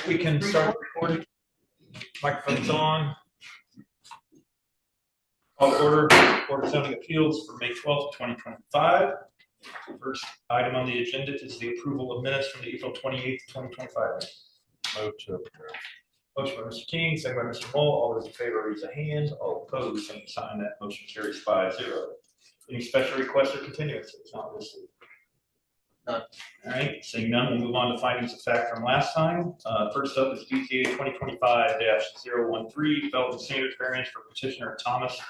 We can start recording. Microphone's on. Call to order. Board of Zoning Appeals for May 12th, 2025. First item on the agenda is the approval of minutes from the April 28th, 2025. Move to approve. Motion by Mr. King, second by Mr. Moll. All those in favor raise a hand. All opposed, same sign. That motion carries 5-0. Any special requests or continuances? Not listed. None. All right, seeing none, we'll move on to findings of fact from last time. First up is BZA 2025-013, development standards variance for petitioner Thomas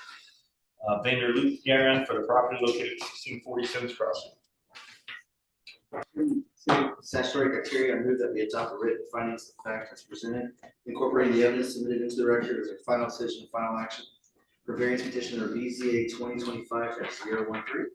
Vander Luth for the property located at 1647 Crossing. Statutory criteria, I move that we adopt the written findings of fact as presented, incorporating the evidence submitted into the record as a final decision, final action for variance petitioner BZA 2025-013.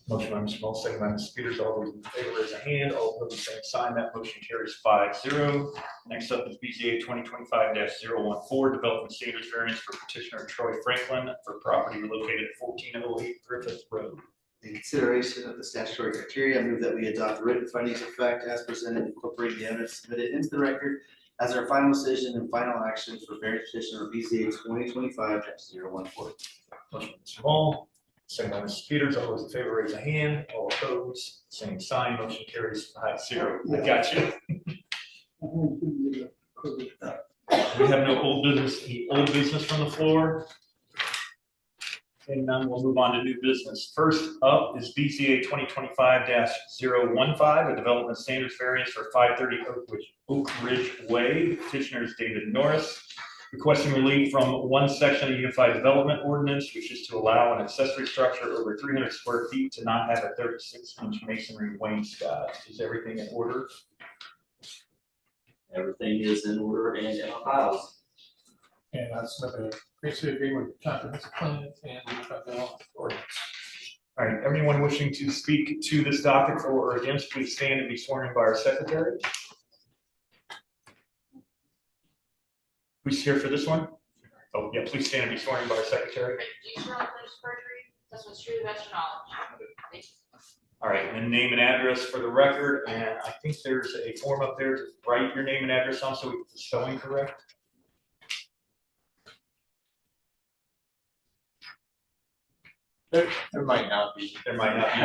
Motion by Mr. Moll, second by Mr. Peters. All those in favor raise a hand. All opposed, same sign. That motion carries 5-0. Next up is BZA 2025-014, development standards variance for petitioner Troy Franklin for property located at 1408 Griffith Road. In consideration of the statutory criteria, I move that we adopt the written findings of fact as presented, incorporating the evidence submitted into the record as our final decision and final action for variance petitioner BZA 2025-014. Motion by Mr. Moll, second by Mr. Peters. All those in favor raise a hand. All opposed, same sign. Motion carries 5-0. I got you. We have no old business. Any old business from the floor? And none, we'll move on to new business. First up is BZA 2025-015, a development standards variance for 530 Oak Ridge Way. Petitioner is David Norris, requesting relief from one section of the Unified Development Ordinance, which is to allow an accessory structure over 300 square feet to not have a 36-inch masonry wainscot. Is everything in order? Everything is in order and in our files. And that's another basically agreement with comprehensive plan and development ordinance. All right, everyone wishing to speak to this docket for or against, please stand and be sworn in by our secretary. Who's here for this one? Oh, yeah, please stand and be sworn in by our secretary. Do you swear on this perjury? That's what's true, that's your knowledge. Thank you. All right, and then name and address for the record, and I think there's a form up there to write your name and address on so we get the spelling correct. There might not be. There might not be.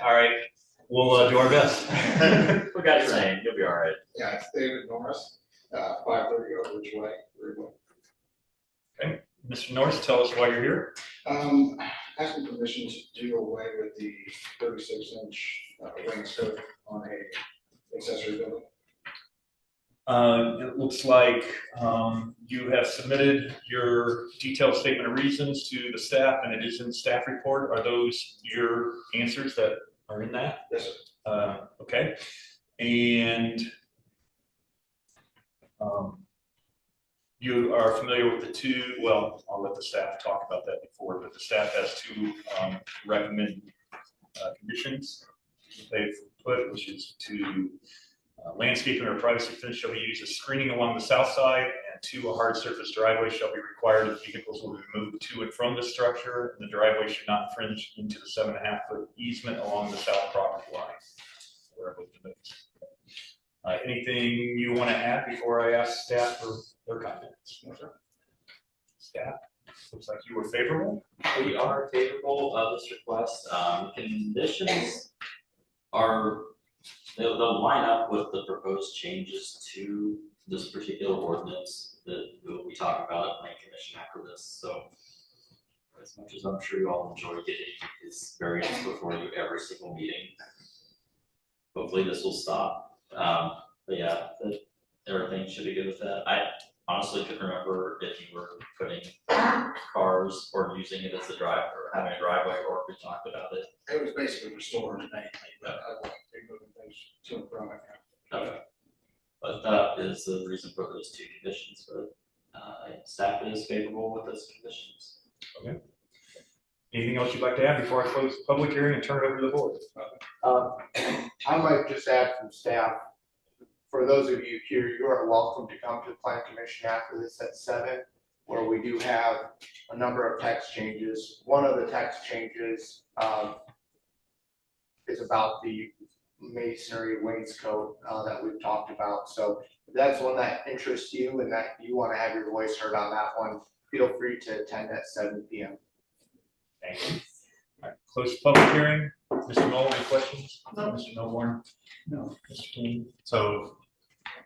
All right, we'll do our best. We got your name, you'll be all right. Yeah, it's David Norris, 530 Oak Ridge Way, Greenwood. Okay, Mr. Norris, tell us why you're here. Asking permission to do away with the 36-inch wainscot on a accessory building. It looks like you have submitted your detailed statement of reasons to the staff, and it is in the staff report. Are those your answers that are in that? Yes, sir. Okay. And you are familiar with the two, well, I'll let the staff talk about that before, but the staff has two recommended conditions they've put, which is to landscaping or privacy fence shall be used as screening along the south side, and 2, a hard surface driveway shall be required if vehicles will be moved to and from the structure, and the driveway should not infringe into the 7.5-foot easement along the south property line. Anything you want to add before I ask staff for their comments? No, sir. Staff, looks like you were favorable. We are favorable of this request. Conditions are, they'll line up with the proposed changes to this particular ordinance that we'll be talking about at Planning Commission after this. So as much as I'm sure you all enjoy getting this variance before you every single meeting, hopefully this will stop. But yeah, everything should be good with that. I honestly couldn't remember if you were putting cars or using it as a drive or having a driveway, or if we talked about it. It was basically restored today, but I want to be moving things to and from it now. Okay. But that is the reason for those 2 conditions, but staff is favorable with those conditions. Okay. Anything else you'd like to add before I close the public hearing and turn it over to the board? I might just add from staff, for those of you here, you are welcome to come to the Plan Commission after this at 7, where we do have a number of text changes. One of the text changes is about the masonry wainscot, that we've talked about. So if that's one that interests you and that you want to have your voice heard on that one, feel free to attend at 7 p.m. Thank you. All right, close the public hearing. Mr. Knoll, any questions? No. Mr. Milborn? No. Mr. King? So,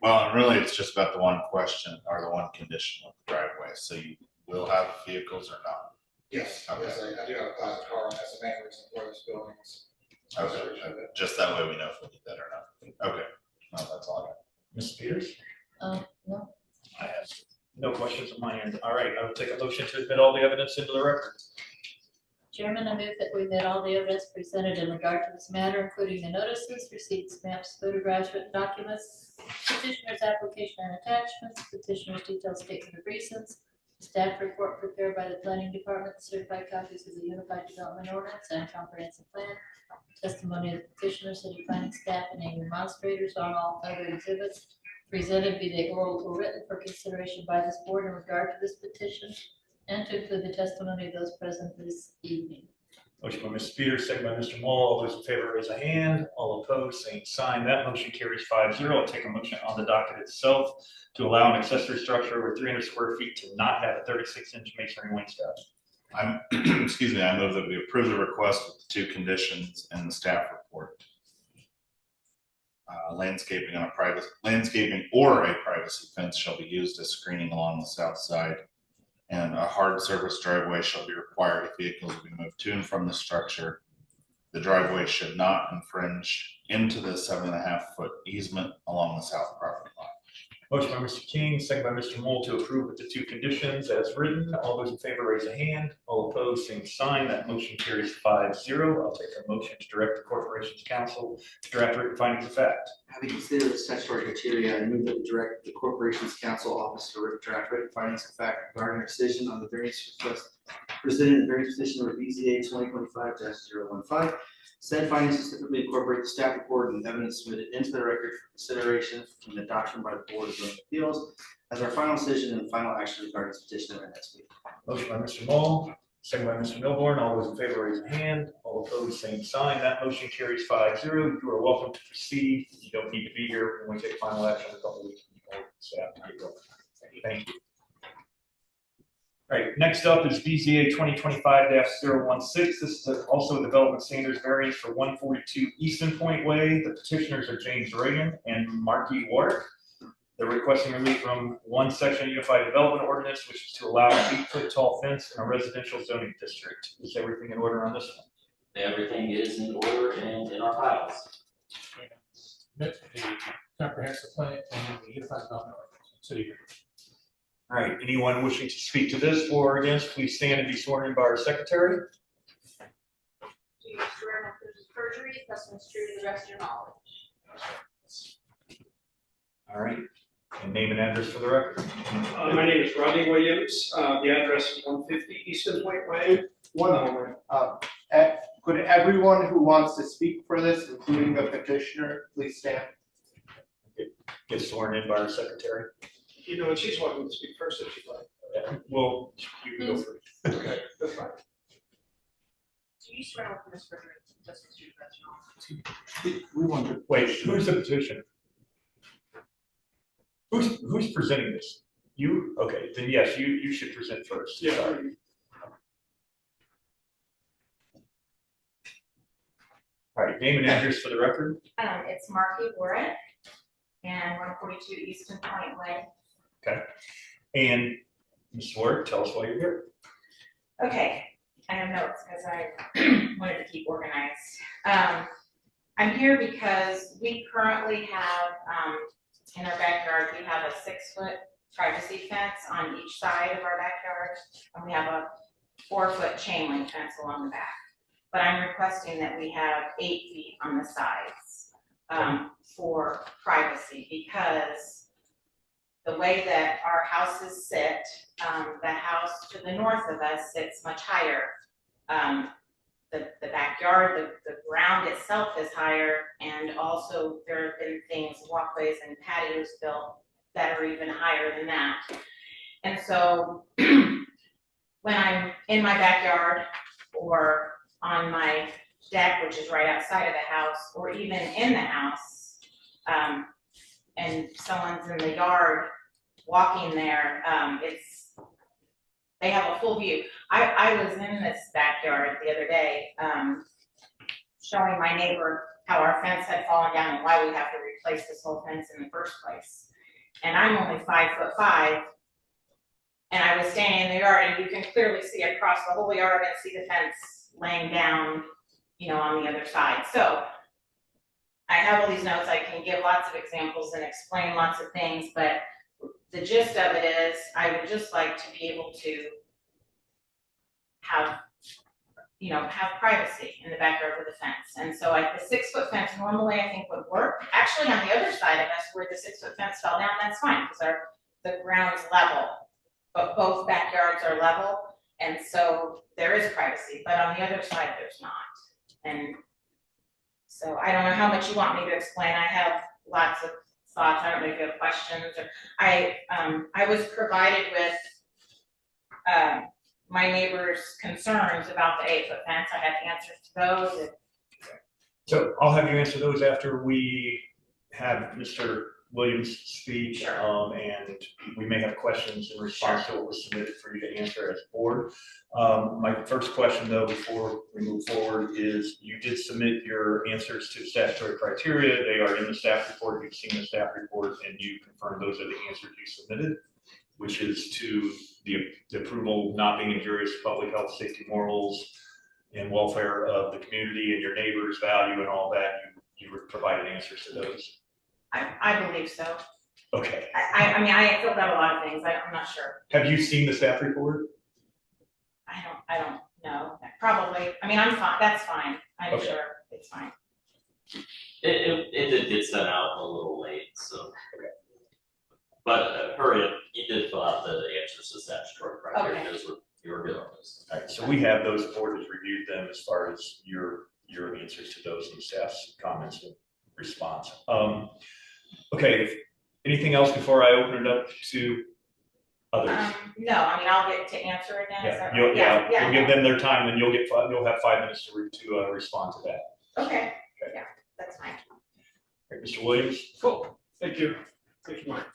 well, really, it's just about the one question or the one condition of the driveway. So you will have vehicles or not? Yes, Okay. yes, I do have a private car, and that's the main reason for this building. Okay, just that way we know if we need that or not. Okay, no, that's all I got. Ms. Peters? No. I have no questions on my end. All right, I will take a motion to admit all the evidence into the record. Chairman, I move that we admit all the evidence presented in regard to this matter, including the notices, receipts, maps, photographs, written documents, petitioner's application and attachments, petitioner's detailed statement of reasons, staff report prepared by the planning department, certified copies of the Unified Development Ordinance and Comprehensive Plan, testimony of the petitioner, city planning staff, and any demonstrators on all other exhibits presented, be they oral or written, for consideration by this board in regard to this petition, and to include the testimony of those present this evening. Motion by Mr. Peters, second by Mr. Moll. All those in favor raise a hand. All opposed, same sign. That motion carries 5-0. I'll take a motion on the docket itself to allow an accessory structure over 300 square feet to not have a 36-inch masonry wainscot. Excuse me, I move that we approve the request with the two conditions in the staff report. Landscaping or a privacy fence shall be used as screening along the south side, and a hard surface driveway shall be required if vehicles will be moved to and from the structure. The driveway should not infringe into the 7.5-foot easement along the south property line. Motion by Mr. King, second by Mr. Moll to approve with the two conditions as written. All those in favor raise a hand. All opposed, same sign. That motion carries 5-0. I'll take a motion to direct the corporation's counsel to draft written findings of fact. Having considered the statutory criteria, I move that we direct the corporation's counsel office to draft written findings of fact regarding our decision on the variance request presented in the variance petition number BZA 2025-015. Said findings specifically incorporate the staff report and evidence submitted into the record for consideration and adoption by the Board of Zoning Appeals as our final decision and final action regarding this petition of next week. Motion by Mr. Moll, second by Mr. Milborn. All those in favor raise a hand. All opposed, same sign. That motion carries 5-0. You are welcome to proceed. You don't need to be here when we take final action in a couple of weeks. Staff to get going. Thank you. All right, next up is BZA 2025-016. This is also a development standards variance for 142 Easton Point Way. The petitioners are James Reagan and Marky Warwick. They're requesting relief from one section of Unified Development Ordinance, which is to allow an 8-foot tall fence in a residential zoning district. Is everything in order on this one? Everything is in order and in our files. Submit the comprehensive plan and the Unified Development Ordinance. City. All right, anyone wishing to speak to this for or against, please stand and be sworn in by our secretary. Do you swear that this is perjury, testimony is true to the best of your knowledge? All right, and name and address for the record. My name is Rodney Williams. The address is 150 Easton Point Way. One moment. Could everyone who wants to speak for this, including the petitioner, please stand? Get sworn in by our secretary. You know, and she's welcome to speak first if she'd like. Well, you can go first. Okay, that's fine. Do you swear that this is perjury, testimony is true to the best of your knowledge? We want to. Wait, who's the petitioner? Who's presenting this? You? Okay, then yes, you should present first. Yeah. Sorry. All right, name and address for the record. It's Marky Warwick and 142 Easton Point Way. Okay. And Ms. Warwick, tell us why you're here. Okay, I have notes because I wanted to keep organized. I'm here because we currently have, in our backyard, we have a 6-foot privacy fence on each side of our backyard, and we have a 4-foot chain link fence along the back. But I'm requesting that we have 8 feet on the sides for privacy, because the way that our houses sit, the house to the north of us sits much higher. The backyard, the ground itself is higher, and also there have been things, walkways and patios built that are even higher than that. And so when I'm in my backyard or on my deck, which is right outside of the house, or even in the house, and someone's in the yard walking there, they have a full view. I was in this backyard the other day, showing my neighbor how our fence had fallen down and why we have to replace this whole fence in the first place. And I'm only 5'5", and I was standing in the yard, and you can clearly see across the whole yard and see the fence laying down, you know, on the other side. So I have all these notes. I can give lots of examples and explain lots of things, but the gist of it is I would just like to be able to have, you know, have privacy in the backyard with a fence. And so like the 6-foot fence normally I think would work. Actually, on the other side of us where the 6-foot fence fell down, that's fine because the ground's level, but both backyards are level. And so there is privacy, but on the other side, there's not. And so I don't know how much you want me to explain. I have lots of thoughts. I don't know if you have questions. Or I was provided with my neighbor's concerns about the 8-foot fence. I had answers to those. So I'll have you answer those after we have Mr. Williams' speech. Sure. And we may have questions in response to what was submitted for you to answer as board. My first question though, before we move forward, is you did submit your answers to statutory criteria. They are in the staff report. You've seen the staff report and you confirmed those are the answers you submitted, which is to the approval not being injurious to public health, safety, morals, and welfare of the community and your neighbors' value and all that. You provided answers to those. I believe so. Okay. I mean, I filled out a lot of things. I'm not sure. Have you seen the staff report? I don't know. Probably. I mean, I'm fine. That's fine. I'm Okay. sure it's fine. It did get sent out a little late, so. But hurry up, you did fill out the answers to statutory criteria, Okay. those were, you were good on those. All right, so we have those, the board has reviewed them as far as your answers to those and staff's comments and response. Okay, anything else before I open it up to others? No, I mean, I'll get to answer it now. Is that right? You'll give them their time and you'll have 5 minutes to respond to that. Okay, yeah, that's fine. All right, Mr. Williams? Cool, thank you. Thank you, Mike.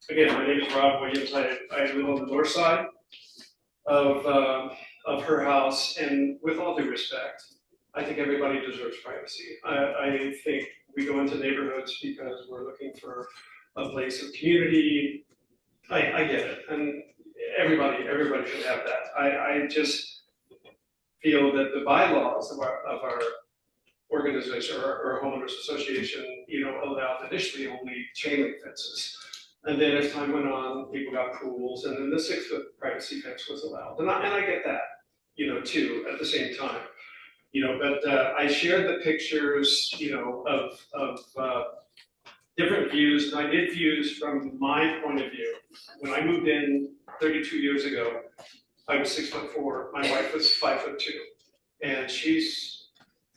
Again, my name is Rob Williams. I live on the north side of her house, and with all due respect, I think everybody deserves privacy. I think we go into neighborhoods because we're looking for a place of community. I get it, and everybody should have that. I just feel that the bylaws of our organization or homeowners association, allowed initially only chain link fences. And then as time went on, people got pools, and then the 6-foot privacy fence was allowed. And I get that, too, at the same time. But I shared the pictures, of different views, and I did views from my point of view. When I moved in 32 years ago, I was 6'4", my wife was 5'2", and she's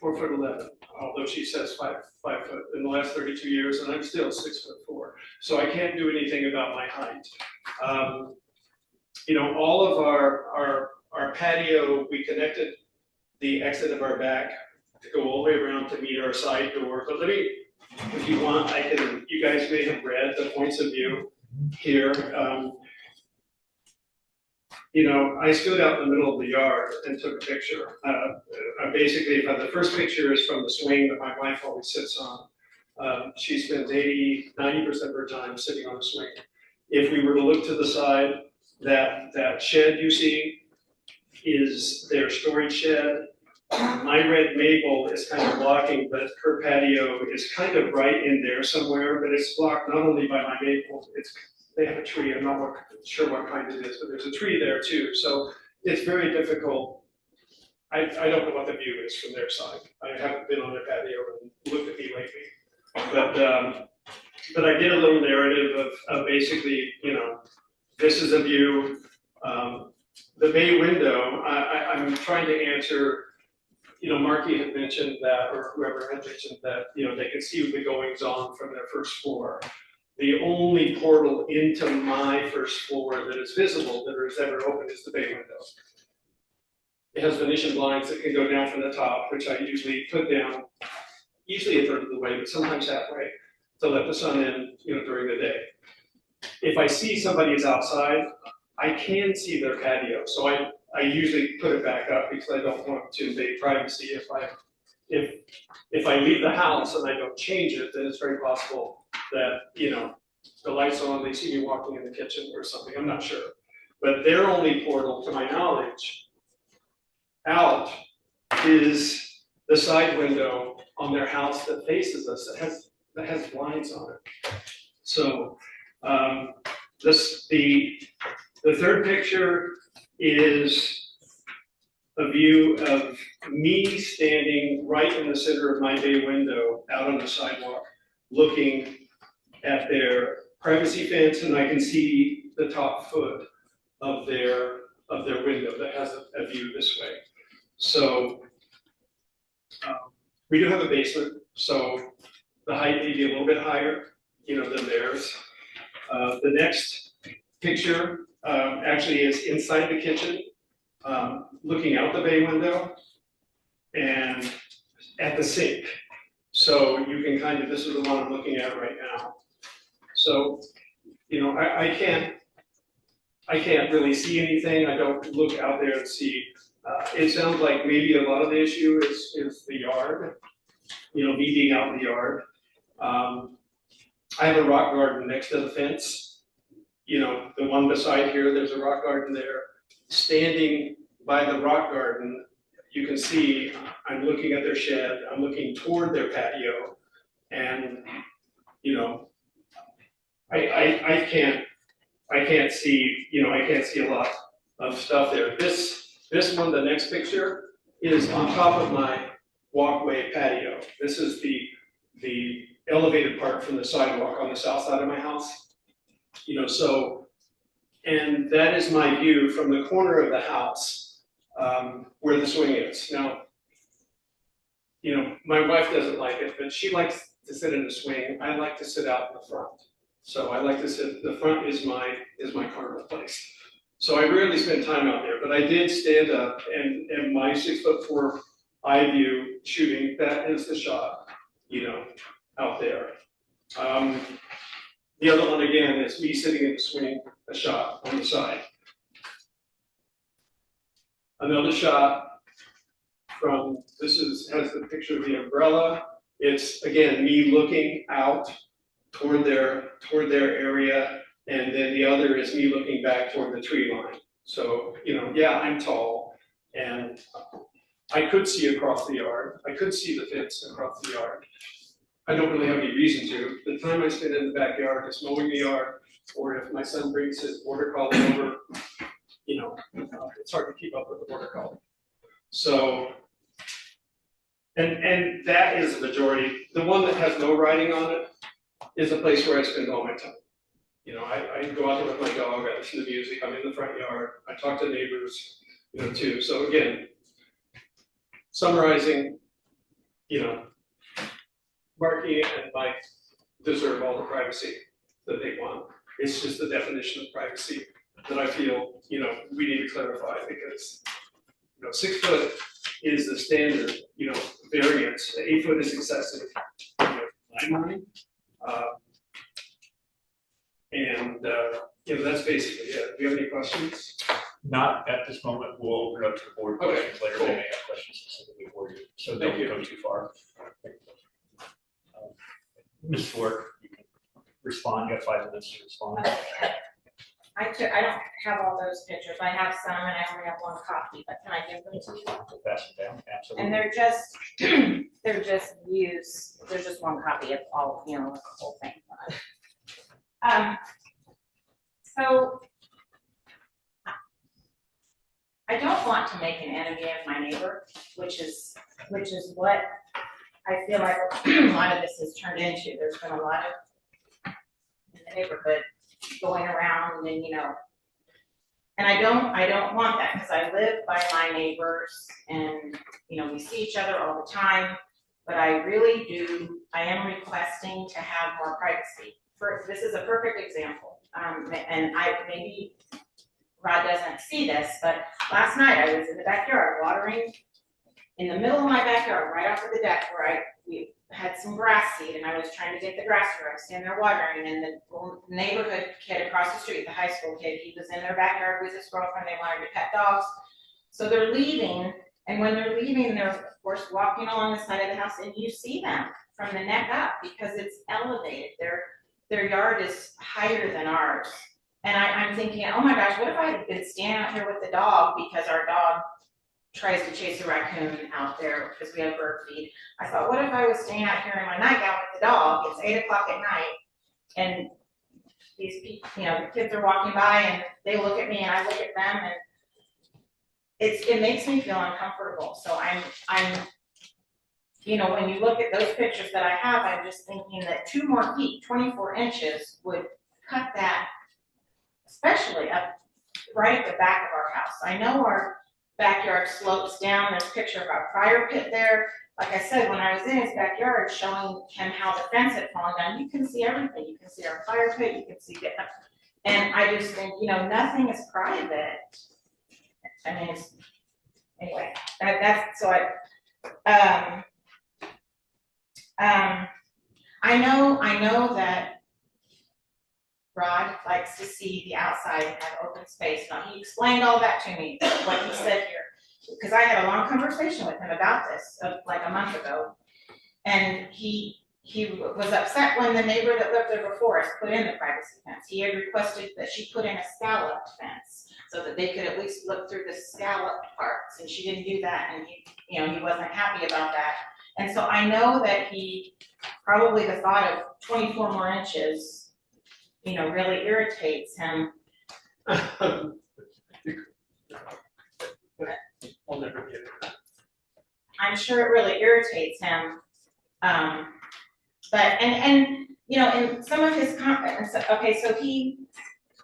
4'11", although she says 5 foot in the last 32 years, and I'm still 6'4". So I can't do anything about my height. All of our patio, we connected the exit of our back to go all the way around to meet our side door. But let me, if you want, you guys may have read the points of view here. I stood out in the middle of the yard and took a picture. Basically, the first picture is from the swing that my wife always sits on. She spends 90% of her time sitting on the swing. If we were to look to the side, that shed you see is their storage shed. My red maple is kind of blocking, but her patio is kind of right in there somewhere, but it's blocked not only by my maple, they have a tree, I'm not sure what kind it is, but there's a tree there too. So it's very difficult. I don't know what the view is from their side. I haven't been on their patio and looked at me lately. But I did a little narrative of basically, this is a view. The bay window, I'm trying to answer, Marky had mentioned that, or whoever had mentioned that, they could see the goings on from their first floor. The only portal into my first floor that is visible, that is ever open, is the bay window. It has Venetian blinds that can go down from the top, which I usually put down, usually a third of the way, but sometimes halfway, to let the sun in, during the day. If I see somebody is outside, I can see their patio, so I usually put it back up because I don't want to invade privacy. If I leave the house and I don't change it, then it's very possible that, the light's on, they see me walking in the kitchen or something, I'm not sure. But their only portal, to my knowledge, out is the side window on their house that faces us, that has blinds on it. So, the third picture is a view of me standing right in the center of my bay window out on the sidewalk, looking at their privacy fence, and I can see the top foot of their window that has a view this way. So we do have a basement, so the height may be a little bit higher, than theirs. The next picture actually is inside the kitchen, looking out the bay window and at the sink. So you can this is the one I'm looking at right now. So, I can't really see anything. I don't look out there and see. It sounds like maybe a lot of the issue is the yard, me being out in the yard. I have a rock garden next to the fence. The one beside here, there's a rock garden there. Standing by the rock garden, you can see I'm looking at their shed, I'm looking toward their patio, and, I can't see, I can't see a lot of stuff there. This one, the next picture, is on top of my walkway patio. This is the elevated part from the sidewalk on the south side of my house. And that is my view from the corner of the house where the swing is. Now, my wife doesn't like it, but she likes to sit in the swing. I like to sit out in the front. So I like to sit, the front is my carnal place. So I rarely spend time out there, but I did stand up and my 6'4" eye view shooting, that is the shot, out there. The other one again is me sitting in the swing, a shot on the side. Another shot from, has the picture of the umbrella. It's again, me looking out toward their area, and then the other is me looking back toward the tree line. So, yeah, I'm tall, and I could see across the yard. I could see the fence across the yard. I don't really have any reason to. The time I spend in the backyard is mowing the yard, or if my son brings his border collie over, it's hard to keep up with the border collie. So, and that is the majority. The one that has no writing on it is a place where I spend all my time. I go out there with my dog, I listen to music, I'm in the front yard, I talk to neighbors, too. So again, summarizing, Marky and Mike deserve all the privacy that they want. It's just the definition of privacy that I feel, we need to clarify, because, 6 foot is the standard, variance. 8 foot is excessive, in my mind. That's basically it. Do you have any questions? Not at this moment. We'll open up to the board questions later. They may have questions specifically for you, so don't go too far. Ms. Ford, you can respond. You have 5 minutes to respond. Okay. I don't have all those pictures. I have some, and I only have 1 copy. But can I give them to you? We'll pass them down. Absolutely. And they're just views. There's just 1 copy of all, the whole thing. So I don't want to make an enemy of my neighbor, which is what I feel like a lot of this has turned into. There's been a lot of in the neighborhood going around, and and I don't want that, because I live by my neighbors, and we see each other all the time. But I really do. I am requesting to have more privacy. This is a perfect example, and Rod doesn't see this, but last night I was in the backyard watering in the middle of my backyard, right off of the deck where we had some grass seed and I was trying to get the grass through. I was standing there watering and the little neighborhood kid across the street, the high school kid, he was in their backyard with his girlfriend. They wanted to pet dogs. So they're leaving, and when they're leaving, they're of course walking along the side of the house and you see them from the neck up because it's elevated. Their yard is higher than ours. And I'm thinking, oh my gosh, what if I had been standing out here with the dog because our dog tries to chase a raccoon out there because we have bird feed. I thought, what if I was staying out here in my nightgown with the dog? It's 8 o'clock at night, and these people, the kids are walking by and they look at me and I look at them, and it makes me feel uncomfortable. So I'm when you look at those pictures that I have, I'm just thinking that 2 more feet, 24 inches, would cut that, especially up right at the back of our house. I know our backyard slopes down. There's a picture of our fire pit there. Like I said, when I was in his backyard showing him how the fence had fallen down, you can see everything. You can see our fire pit, you can see it. And I just think, nothing is private. I mean, anyway, that's so I know that Rod likes to see the outside and have open space. Now, he explained all that to me, what he said here, because I had a long conversation with him about this, like a month ago. And he was upset when the neighbor that lived there before us put in the privacy fence. He had requested that she put in a scalloped fence so that they could at least look through the scalloped parts, and she didn't do that, and he wasn't happy about that. And so I know that probably the thought of 24 more inches really irritates him. I'll never get it. I'm sure it really irritates him. But in some of his comments, okay, so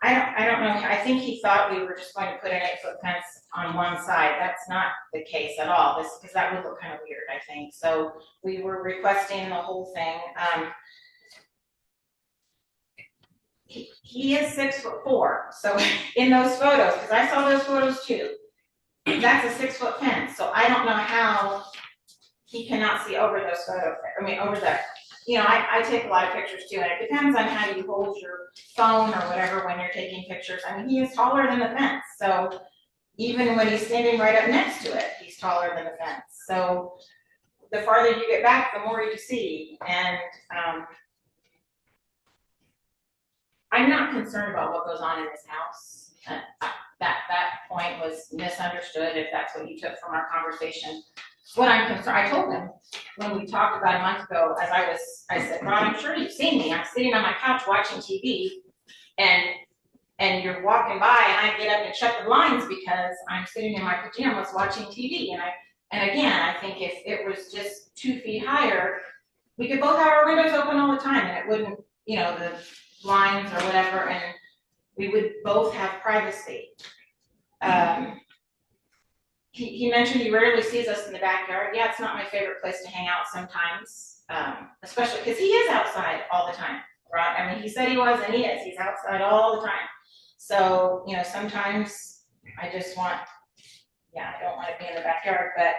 I don't know, I think he thought we were just going to put an 8-foot fence on one side. That's not the case at all, because that would look kind of weird, I think. So we were requesting the whole thing. He is 6'4", so in those photos, because I saw those photos too, that's a 6-foot fence, so I don't know how he cannot see over those photos, over the, I take a lot of pictures too, and it depends on how you hold your phone or whatever when you're taking pictures. I mean, he is taller than the fence, so even when he's standing right up next to it, he's taller than the fence. So the farther you get back, the more you see, and I'm not concerned about what goes on in this house. That point was misunderstood, if that's what you took from our conversation. What I'm concerned, I told him when we talked about a month ago, I said, Ron, I'm sure you've seen me. I'm sitting on my couch watching TV, and you're walking by, and I get up and shut the blinds because I'm sitting in my pajamas watching TV. And again, I think if it was just 2 feet higher, we could both have our windows open all the time, and it wouldn't, the blinds or whatever, and we would both have privacy. He mentioned he rarely sees us in the backyard. Yeah, it's not my favorite place to hang out sometimes, especially because he is outside all the time, right? I mean, he said he was, and he is. He's outside all the time. So, sometimes I just want, I don't want to be in the backyard, but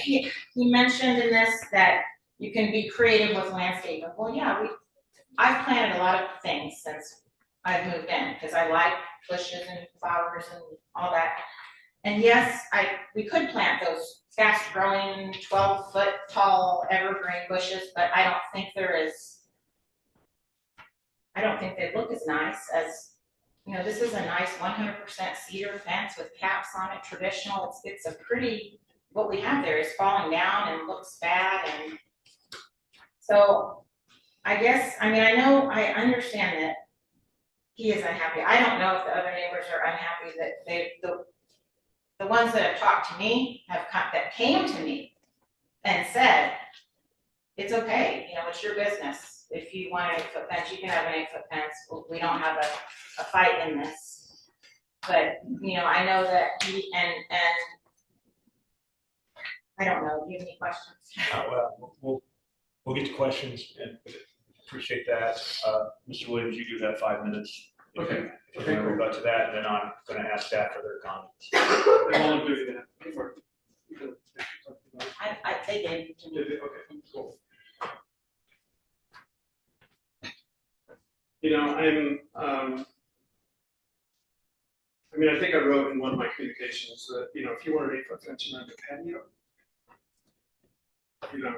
he mentioned in this that you can be creative with landscaping. Well, yeah, I've planted a lot of things since I've moved in because I like bushes and flowers and all that. And yes, we could plant those fast-growing 12-foot tall evergreen bushes, but I don't think they look as nice as, this is a nice 100% cedar fence with caps on it, traditional. It's a pretty, what we have there is falling down and looks bad, and so I guess, I understand that he is unhappy. I don't know if the other neighbors are unhappy that the ones that have talked to me that came to me and said, it's okay, it's your business. If you want an 8-foot fence, you can have an 8-foot fence. We don't have a fight in this. But, I know that he, and I don't know, do you have any questions? Well, we'll get to questions, and appreciate that. Mr. Williams, you do have 5 minutes Okay. If you want to rebut to that, then I'm gonna ask staff for their comments. They won't do that. Before. They did. Okay, cool. You know, I think I wrote in one of my communications that, you know, if you want an 8-foot fence around the patio, you know,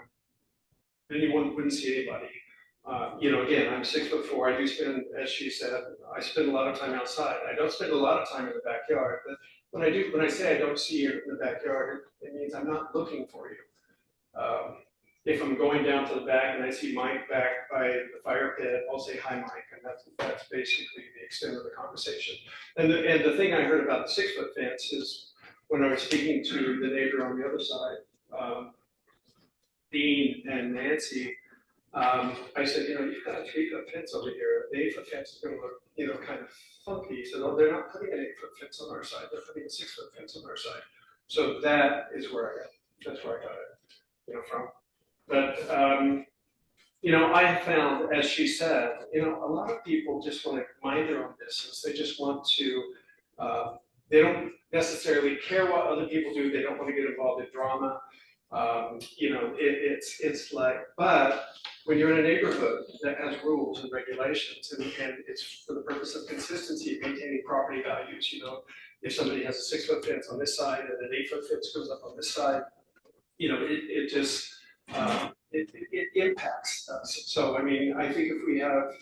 then you wouldn't see anybody. You know, again, I'm 6'4", I do spend, as she said, I spend a lot of time outside. I don't spend a lot of time in the backyard, but when I say I don't see you in the backyard, it means I'm not looking for you. If I'm going down to the back and I see Mike back by the fire pit, I'll say, hi, Mike, and that's basically the extent of the conversation. And the thing I heard about the 6-foot fence is when I was speaking to the neighbor on the other side, Dean and Nancy, I said, you know, you've got a 3-foot fence over here. The 8-foot fence is going to look, you know, kind of funky. He said, oh, they're not putting an 8-foot fence on our side. They're putting a 6-foot fence on our side. So that's where I got it, you know, from. But, you know, I have found, as she said, you know, a lot of people just want to mind their own business. They just want to, they don't necessarily care what other people do. They don't want to get involved in drama. You know, it's like, but when you're in a neighborhood that has rules and regulations, and it's for the purpose of consistency, maintaining property values, you know, if somebody has a 6-foot fence on this side and an 8-foot fence goes up on this side, you know, it just, it impacts us. So, I mean, I think if we have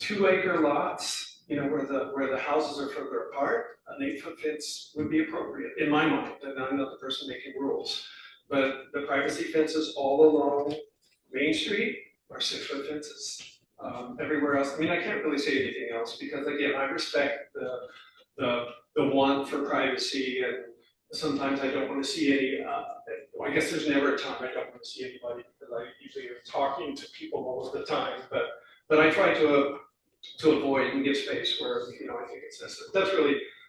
2-acre lots, you know, where the houses are further apart, an 8-foot fence would be appropriate, in my mind, and I'm not the person making rules. But the privacy fences all along Main Street are 6-foot fences. Everywhere else, I mean, I can't really say anything else because, again, I respect the want for privacy, and sometimes I don't want to see any. I guess there's never a time I don't want to see anybody because I usually am talking to people most of the time. But I try to avoid and give space where, you know, I think it's necessary.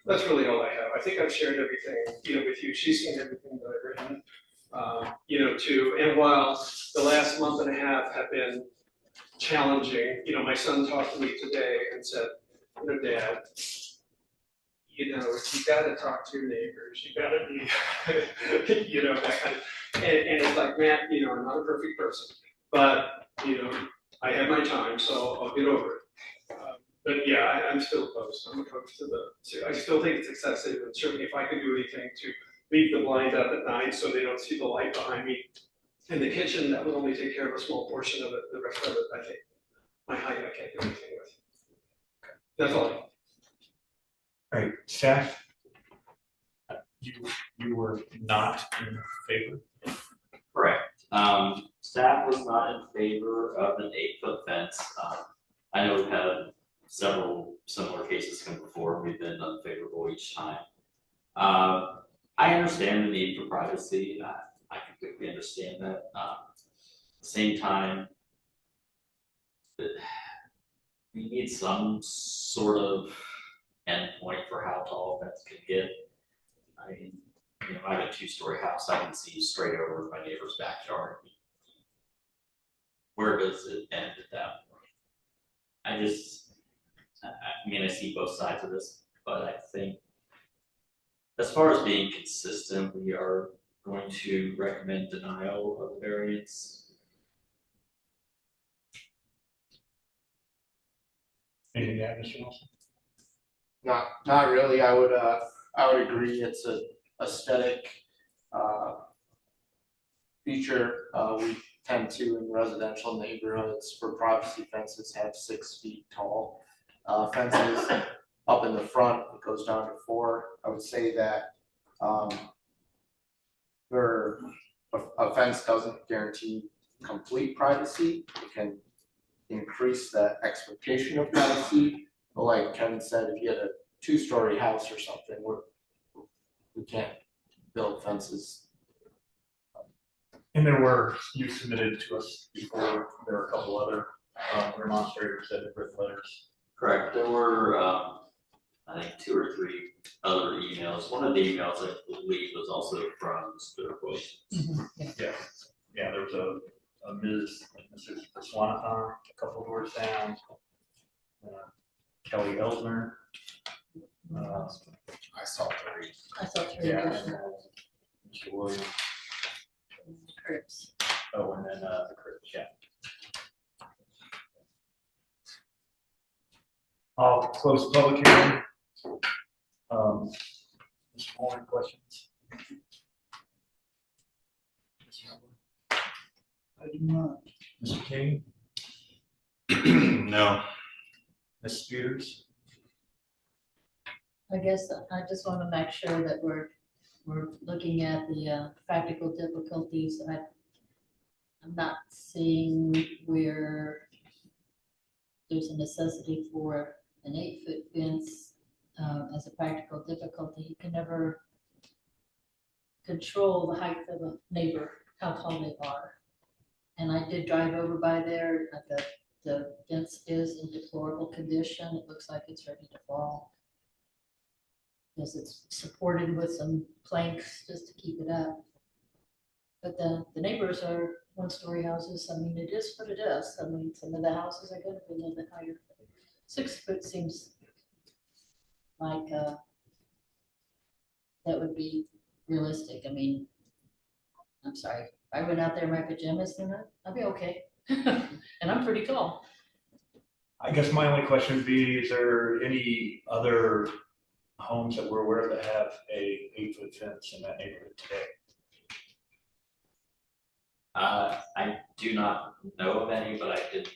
That's really all I have. I think I've shared everything, you know, with you. She's seen everything that I've written. You know, too. And while the last month and a half have been challenging, you know, my son talked to me today and said, you know, Dad, you know, you got to talk to your neighbors. You got to be, you know, that kind of. And it's like, Matt, you know, I'm not a perfect person, but you know, I have my time, so I'll get over it. But yeah, I'm still opposed. I'm opposed to I still think it's excessive, and certainly if I can do anything to leave the blind up at night so they don't see the light behind me in the kitchen, that would only take care of a small portion of it. The rest of it, I think, my height, I can't do anything with. Okay. That's all. All right, staff, you were not in favor? Correct. Staff was not in favor of an 8-foot fence. I know we've had several similar cases come before. We've been unfavorable each time. I understand the need for privacy. I completely understand that. At the same time, we need some sort of endpoint for how tall a fence can get. I mean, you know, I have a 2-story house. I can see straight over my neighbor's backyard. Where does it end at that point? I mean, I see both sides of this, but I think as far as being consistent, we are going to recommend denial of the variance. Anything to add, Mr. Nelson? Not really. I would agree. It's a aesthetic feature. We tend to in residential neighborhoods for privacy fences have 6 feet tall fences. Up in the front, it goes down to 4. I would say that a fence doesn't guarantee complete privacy. It can increase the expectation of privacy. But like Ken said, if you had a 2-story house or something, we can't build fences. And you submitted to us before, there were a couple other demonstrators that had written letters. Correct. There were, I think 2 or 3 other emails. One of the emails I believe was also from Mr. Bush. Yeah, there was a Mrs. Swanathan, a couple doors down. Kelly Elsner. I saw three. I saw three Yeah. additional Mr. Williams. groups. Oh, and then the Crips, yeah. I'll close the public hearing. Mr. Moore, questions? I do not. Mr. King, No. Ms. Peters? I guess I just want to make sure that we're looking at the practical difficulties. I'm not seeing where there's a necessity for an 8-foot fence as a practical difficulty. You can never control the height of a neighbor, how tall they are. And I did drive over by there, the fence is in deplorable condition. It looks like it's ready to fall. Because it's supported with some planks just to keep it up. But the neighbors are one-story houses. I mean, it is what it is. I mean, some of the houses are gonna be a little bit higher. 6 foot seems like that would be realistic. I mean, I'm sorry, if I went out there in my pajamas, then I'd be okay. And I'm pretty tall. I guess my only question would be, is there any other homes that we're aware of that have a 8-foot fence in that neighborhood today? I do not know of any, but I could.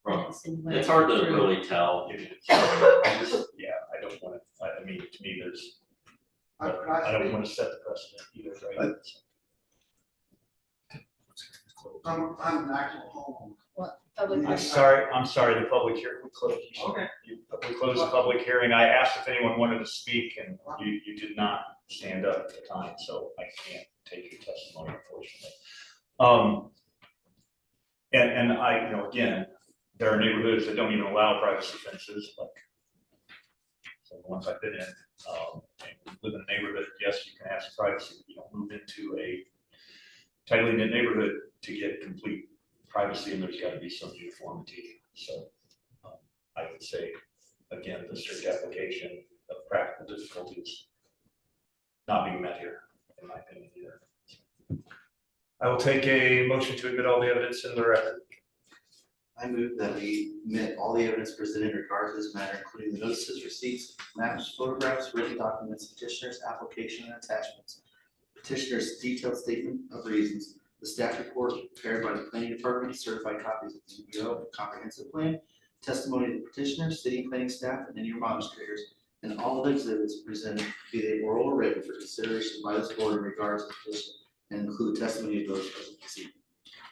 Well, Insinuate it's hard to true. really tell. Yeah, I don't want to, I mean, to me, there's, I don't want to set the precedent either, right? I'm an actual home. What, public? I'm sorry, the public hearing, we closed. Okay. We closed the public hearing. I asked if anyone wanted to speak and you did not stand up at the time, so I can't take your testimony, unfortunately. And I, again, there are neighborhoods that don't even allow privacy fences, like some of the ones I've been in. And you live in a neighborhood, yes, you can have some privacy, but you don't move into a tightly knit neighborhood to get complete privacy, and there's got to be some uniformity. So I would say, again, the strict application of practical difficulties not being met here, in my opinion, either. I will take a motion to admit all the evidence in the record. I move that we admit all the evidence presented in regard to this matter, including the notices, receipts, maps, photographs, written documents, petitioner's application and attachments, petitioner's detailed statement of reasons, the staff report prepared by the planning department, certified copies of the UDO comprehensive plan, testimony of the petitioner, city planning staff, and any administrators, and all the exhibits presented, be they oral or written, for consideration by this board in regard to the petition, and include testimony of those present this evening.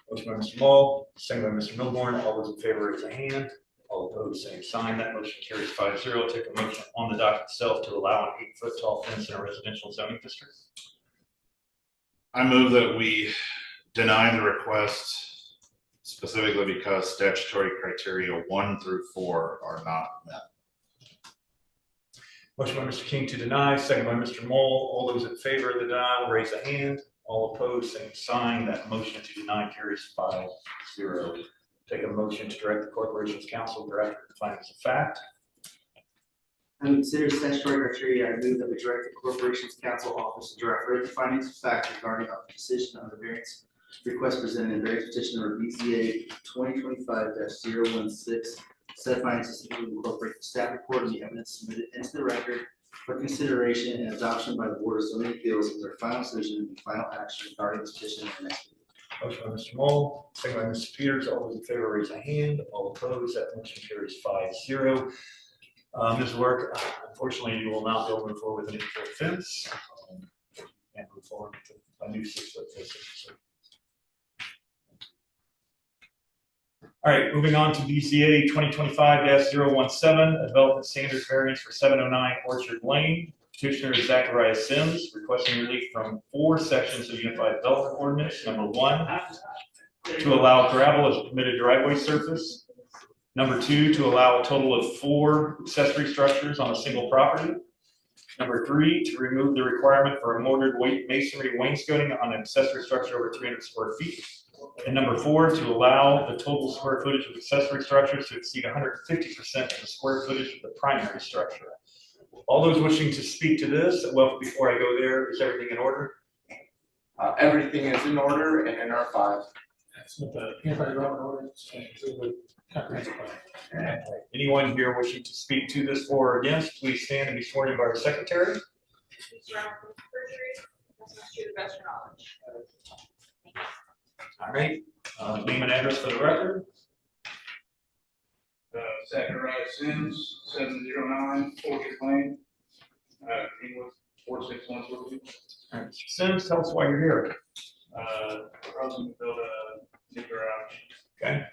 Motion by Mr. Mull, second by Mr. Milborn. All those in favor raise a hand. All opposed, same sign. That motion carries 5-0. Take a motion on the docket itself to allow an 8-foot tall fence in a residential zoning district. I move that we deny the request specifically because statutory criteria 1 through 4 are not met. Motion by Mr. King to deny, second by Mr. Mull. All those in favor of the denial raise a hand. All opposed, same sign. That motion to deny carries 5-0. Take a motion to direct the corporation's counsel director to findings of fact. Having considered statutory criteria, I move that we direct the corporation's counsel office to direct written findings of fact regarding a decision on the variance request presented in variance petition number BZA 2025-016. Said findings specifically incorporate the staff report and the evidence submitted into the record for consideration and adoption by the Board of Zoning Appeals as their final decision and final action regarding this petition in the next meeting. Motion by Mr. Mull, second by Mr. Peters. All those in favor raise a hand. All opposed, that motion carries 5-0. Ms. Work, unfortunately, you will not be able to move forward with an 8-foot fence and move forward with a new 6-foot fence. All right, moving on to BCA 2025-017, a development standards variance for 709 Orchard Lane. Petitioner is Zachariah Sims, requesting relief from 4 sections of Unified Development Ordinance. Number 1, to allow gravel as permitted driveway surface. Number 2, to allow a total of 4 accessory structures on a single property. Number 3, to remove the requirement for a mortared masonry wainscoting on an accessory structure over 300 square feet. And number 4, to allow the total square footage of accessory structures to exceed 150% of the square footage of the primary structure. All those wishing to speak to this, well, before I go there, is everything in order? Everything is in order and in our files. That's what the anti-development ordinance and the comprehensive plan. Anyone here wishing to speak to this for or against, please stand and be sworn in by our secretary. To the best of your knowledge. All right, name and address for the record. Zachariah Sims, 709 Orchard Lane, Greenwood, 46142. All right, Mr. Sims, tell us why you're here. Proposing to build a new garage. Okay.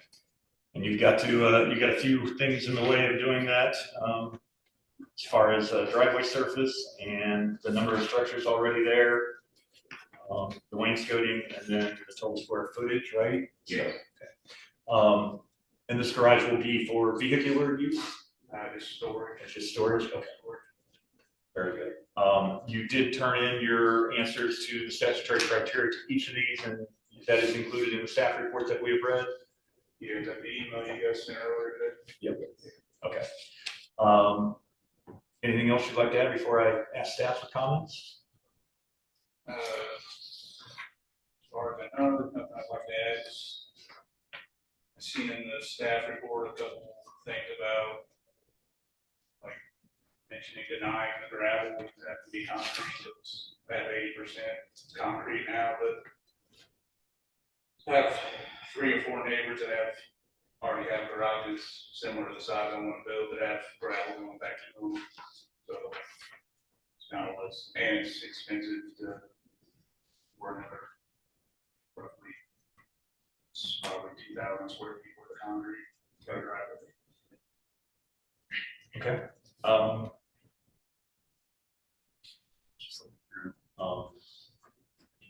And you've got a few things in the way of doing that, as far as driveway surface and the number of structures already there, the wainscoting, and then the total square footage, right? Yeah. Okay. And this garage will be for vehicular use? Just storage. It's just storage? Okay. Very good. You did turn in your answers to the statutory criteria to each of these, and that is included in the staff report that we have read? Yeah, the email you guys sent earlier today. Yep. Okay. Anything else you'd like to add before I ask staff for comments? As far as I know, there's nothing I'd like to add. I seen in the staff report a couple things about, like, mentioning denying the gravel, which would have to be concrete, so it's about 80% it's concrete now, but I have 3 or 4 neighbors that already have garages similar to the size I want to build that have gravel going back to the roof. So it's kind of less, and it's expensive to work another roughly, it's probably 2,000 square feet worth of concrete. Got to drive it. Okay.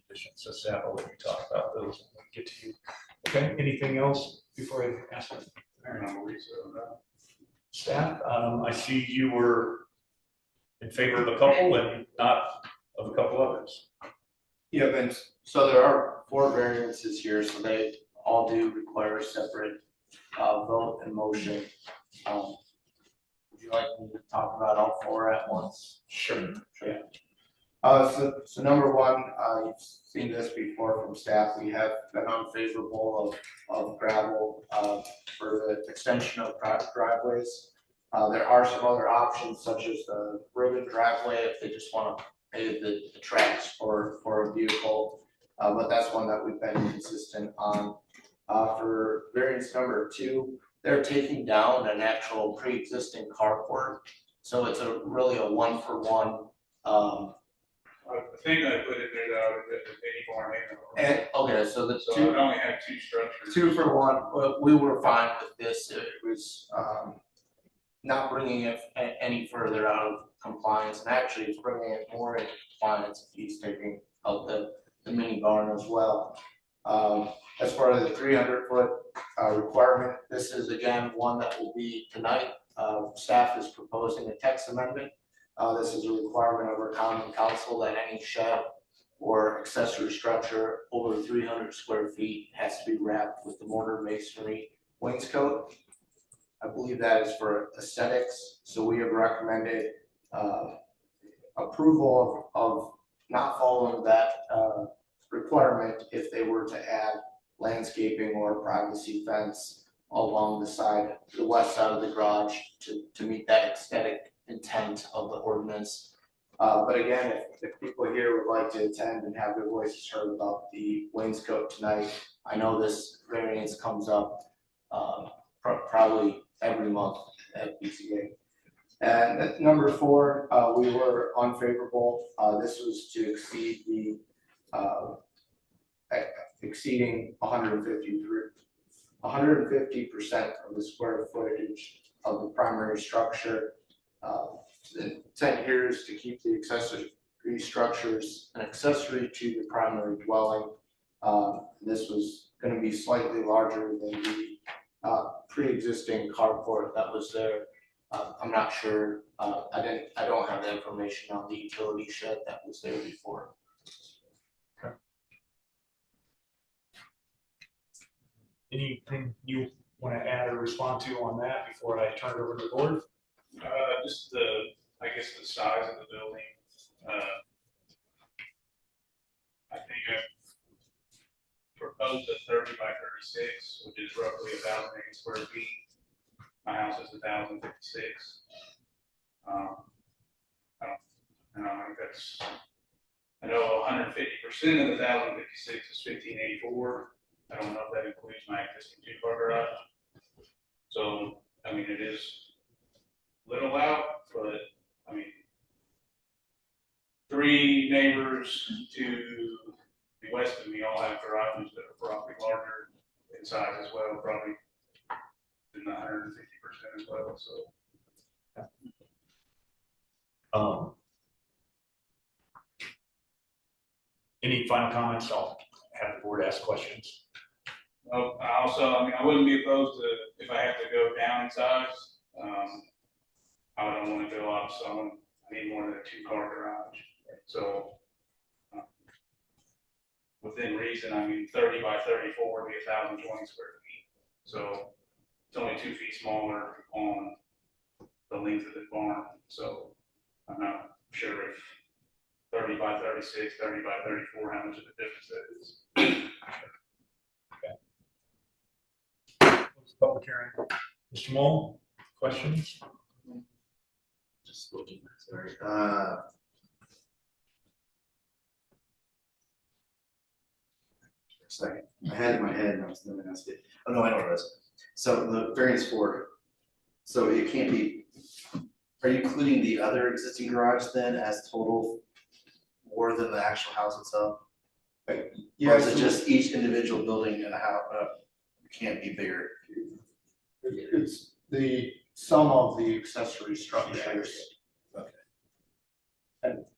Conditions, so staff, I'll let you talk about those when we get to you. Okay, anything else before I ask them? Staff, I see you were in favor of a couple and not of a couple others. Yep, and so there are 4 variances here, so they all do require a separate vote and motion. Would you like me to talk about all 4 at once? Sure. Yeah. So number 1, you've seen this before from staff. We have been unfavorable of gravel for the extension of driveways. There are some other options such as the ribbon driveway if they just want to pave the tracks for a vehicle. But that's one that we've been consistent on. For variance number 2, they're taking down an actual pre-existing carport. So it's really a 1-for-1. The thing I put in there though, is that any barn And okay, so the so 2 I only have 2 structures. 2 for 1. Well, we were fine with this. It was not bringing it any further out of compliance, and actually it's bringing it more into compliance if he's taking out the mini barn as well. As far as the 300-foot requirement, this is again one that will be tonight. Staff is proposing a text amendment. This is a requirement of our common council that any shed or accessory structure over 300 square feet has to be wrapped with the mortar masonry wainscot. I believe that is for aesthetics, so we have recommended approval of not following that requirement if they were to add landscaping or privacy fence along the west side of the garage to meet that aesthetic intent of the ordinance. But again, if people here would like to attend and have their voices heard about the wainscot tonight, I know this variance comes up probably every month at BCA. And at number 4, we were unfavorable. This was to exceed the exceeding 150% of the square footage of the primary structure. The intent here is to keep the accessory structures an accessory to the primary dwelling. This was going to be slightly larger than the pre-existing carport that was there. I'm not sure. I don't have the information on the utility shed that was there before. anything you want to add or respond to on that before I turn it over to the board? Just I guess the size of the building. I think I proposed a 30 by 36, which is roughly 1,080 square feet. My house is 1,056. I think that's, I know 150% of the 1,056 is 1,584. I don't know if that includes my existing 2-car garage. So, I mean, it is little out, but I mean, 3 neighbors to the west of me all have garages that are probably larger in size as well, probably in the 150% as well, so. Any final comments? I'll have the board ask questions. Well, I wouldn't be opposed to, if I have to go down in size, I don't want to go up, so I need more than a 2-car garage. So, within reason, I mean, 30 by 34 would be 1,020 square feet. So, it's only 2 feet smaller on the length of the barn. So, I'm not sure if 30 by 36, 30 by 34, how much of a difference that is. Public hearing. Mr. Moll, questions? Just looking, sorry. Second, I had it in my head and I was going to ask it. Oh, no, I know what it is. So the variance 4, so it can't be, are you including the other existing garage then as total more than the actual house itself? Yeah, Or is it so just each individual building in a house can't be bigger? it's the sum of the accessory structures. Okay.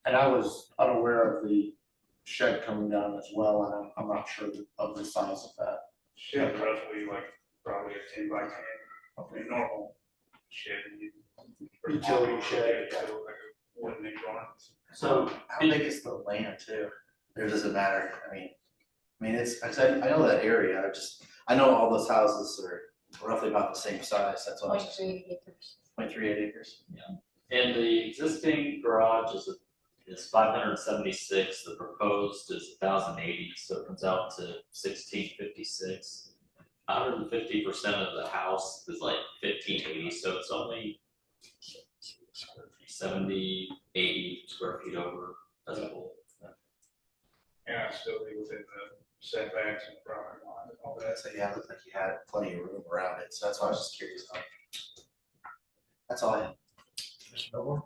And I was unaware of the shed coming down as well, and I'm not sure of the size of that. Shed roughly like probably a 10 by 10, a normal shed. Utility shed. So like a wooden barn. So, How big is the land too? Or does it matter? I mean, it's, I know that area, I know all those houses are roughly about the same size, that's what I was just. 0.3 acres. 0.38 acres. and the existing garage is 576, the proposed is 1,080, so it comes out to 1,656. 150% of the house is like 1,580, so it's only 70, 80 square feet over as a whole. And I still be within the setbacks and the property line and all that. So yeah, it looked like you had plenty of room around it, so that's why I was just curious about. That's all I had. Mr. Milmore?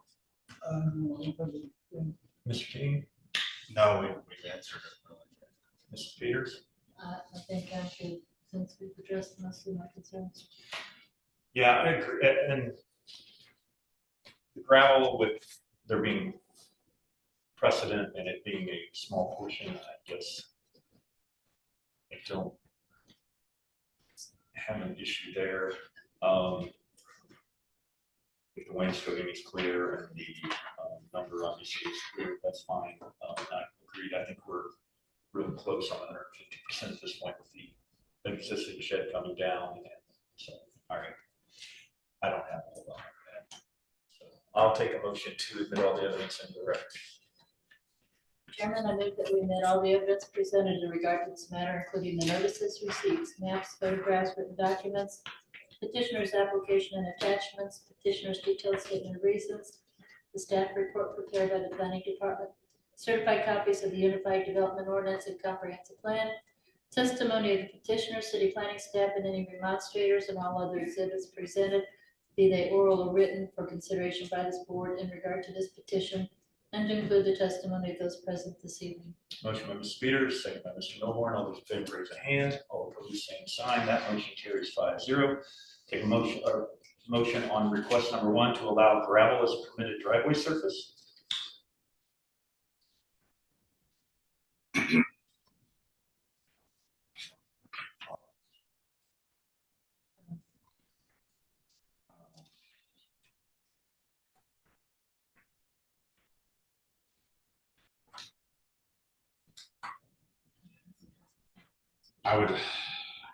Mr. King? No, we've answered it. Mrs. Peters? I think I'm good, since we've addressed most of my concerns. Yeah, I agree. And the gravel, with there being precedent and it being a small portion, I guess I don't have an issue there. If the wainscoting is clear and the number obviously is clear, that's fine. I agreed. I think we're really close on 150% at this point with the existing shed coming down. And so, all right. I don't have a whole lot of that. So I'll take a motion to admit all the evidence in the record. Chairman, I move that we admit all the evidence presented in regard to this matter, including the notices, receipts, maps, photographs, written documents, petitioner's application and attachments, petitioner's detailed statement of reasons, the staff report prepared by the planning department, certified copies of the Unified Development Ordinance and Comprehensive Plan, testimony of the petitioner, city planning staff, and any remonstrators, and all other exhibits presented, be they oral or written, for consideration by this board in regard to this petition, and to include the testimony of those present this evening. Motion by Mrs. Peters, second by Mr. Milborn. All those in favor raise a hand. All opposed, same sign. That motion carries 5-0. Take a motion on request number 1 to allow gravel as a permitted driveway surface.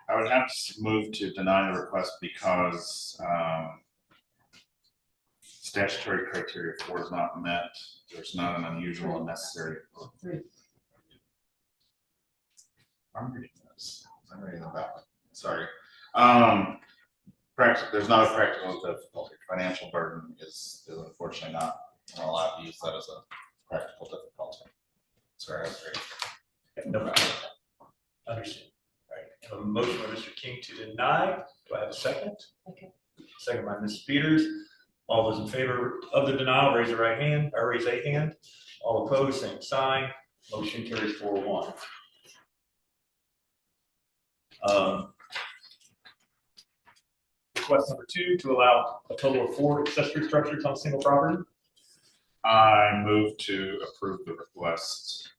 I I would have to move to deny the request because, statutory criteria 4 is not met. There's not an unusual and necessary. I'm reading this. I'm reading the ballot. Sorry. There's not a practical difficulty. Financial burden is unfortunately not allowed to use that as a practical difficulty. Sorry, I was reading. No problem. Understand. All right, I have a motion by Mr. King to deny. Do I have a second? Okay. Second by Ms. Peters. All those in favor of the denial, raise your right hand, or raise a hand. All opposed, same sign. Motion carries 4-1. Request number 2, to allow a total of 4 accessory structures on a single property. I move to approve the request.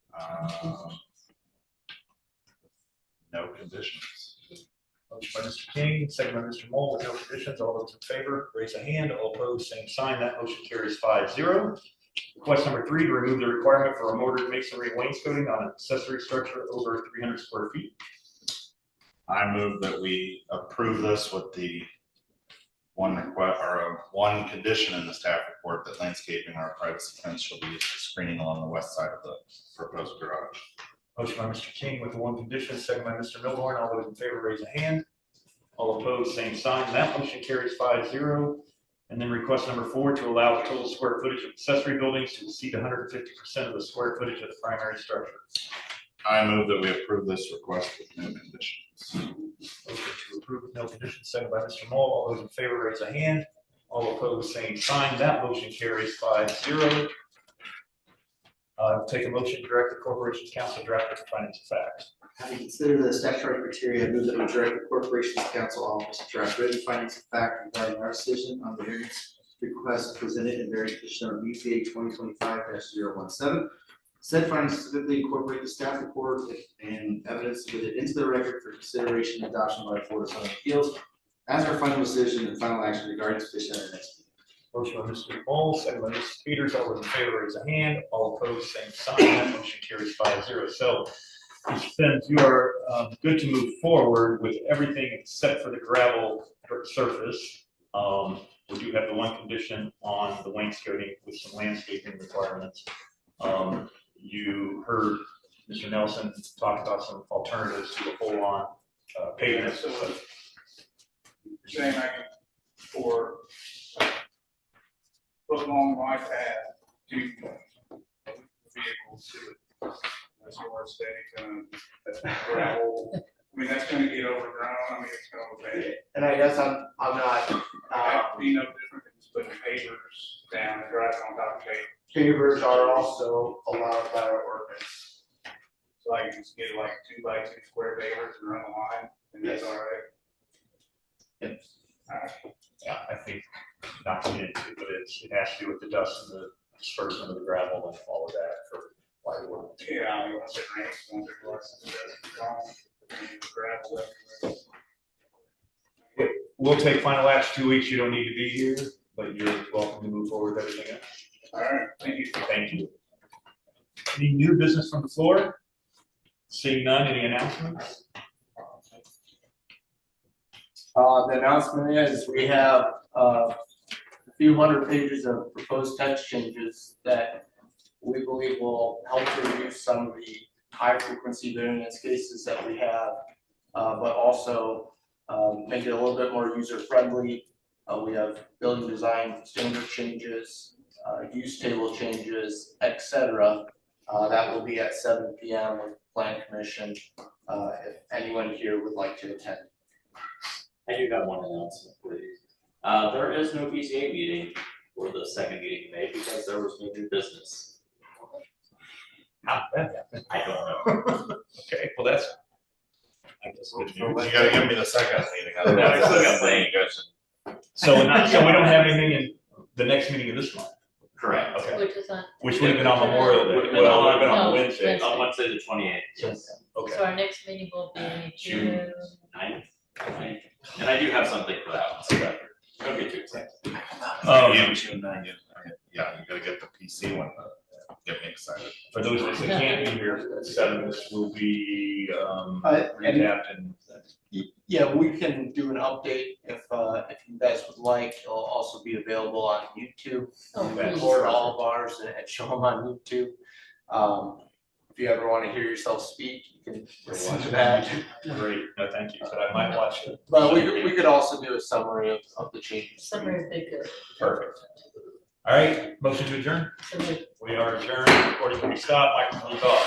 No conditions. Motion by Mr. King, second by Mr. Moll, with no conditions. All those in favor, raise a hand. All opposed, same sign. That motion carries 5-0. Request number 3, to remove the requirement for a mortared masonry wainscoting on an accessory structure over 300 square feet. I move that we approve this with the one request or one condition in the staff report that landscaping or privacy fence shall be used for screening along the west side of the proposed garage. Motion by Mr. King with the one condition, second by Mr. Milborn. All those in favor, raise a hand. All opposed, same sign. That motion carries 5-0. And then request number 4, to allow the total square footage of accessory buildings to exceed 150% of the square footage of the primary structure. I move that we approve this request with no conditions. Motion to approve with no conditions, second by Mr. Moll. All those in favor, raise a hand. All opposed, same sign. That motion carries 5-0. Take a motion to direct the corporation's council to draft the findings of fact. Having considered the statutory criteria, I move that we direct the corporation's council office to draft written findings of fact regarding our decision on the variance request presented in variance petition number BCA 2025-017. Said findings specifically incorporate the staff report and evidence submitted into the record for consideration and adoption by the Board of Zoning Appeals as our final decision and final action regarding this petition at our next meeting. Motion by Mr. Moll, second by Mrs. Peters. All those in favor, raise a hand. All opposed, same sign. That motion carries 5-0. So, Mr. Fens, you are good to move forward with everything except for the gravel surface. We do have the one condition on the wainscoting with some landscaping requirements. You heard Mr. Nelson talk about some alternatives to a full-on pavement system. Saying I can, for put along my path to vehicles to it. That's more steady, gravel. I mean, that's gonna get overgrown. I mean, it's gonna be bad. And I guess I'm not, It'd be no different than just putting pavers down and driving on top of pavers. pavers are also allowed by our ordinance. So I can just get like 2x2 square pavers and run a line, and that's all right. Yeah, I think not to get into it, but it has to do with the dust and the disbursement of the gravel and all of that for why we want to. Yeah, I mean, once it rains, once it blesses, it's gone. Gravel everywhere. We'll take final action 2 weeks. You don't need to be here, but you're welcome to move forward with everything else. All right, thank you. Thank you. Any new business from the floor? Seeing none, any announcements? The announcement is we have a few hundred pages of proposed text changes that we believe will help to reduce some of the high frequency variance cases that we have, but also make it a little bit more user friendly. We have building design standard changes, use table changes, etc. That will be at 7 p.m. with Plan Commission, if anyone here would like to attend. I do have one announcement for you. There is no BZA meeting for the second meeting in May because there was no new business. How did that happen? I don't know. Okay, well, that's, I guess, good You news. gotta give me the second meeting. I still got playing. You guys So we don't have anything in the next meeting of this month? Correct. Okay, Which is on. which would have been on Memorial Day. Would have been Well, it would have been No, on Wednesday. On Wednesday the 28th, So- yes. Okay. So our next meeting will be June. 9th. And I do have something for that one, so don't get too excited. Yeah, June 9th. Yeah, you gotta get the PC one. Get me excited. For those of us that can't be here, 7, this will be And- recapped and Yeah, we can do an update if you guys would like. It'll also be available on YouTube. Oh, We please. record all of ours and show them on YouTube. If you ever want to hear yourself speak, you can listen to that. Great, no, thank you, but I might watch it. But we could also do a summary of the changes. Summary would be good. Perfect. All right, motion to adjourn. So moved. We are adjourned, recording can be stopped, microphone is off.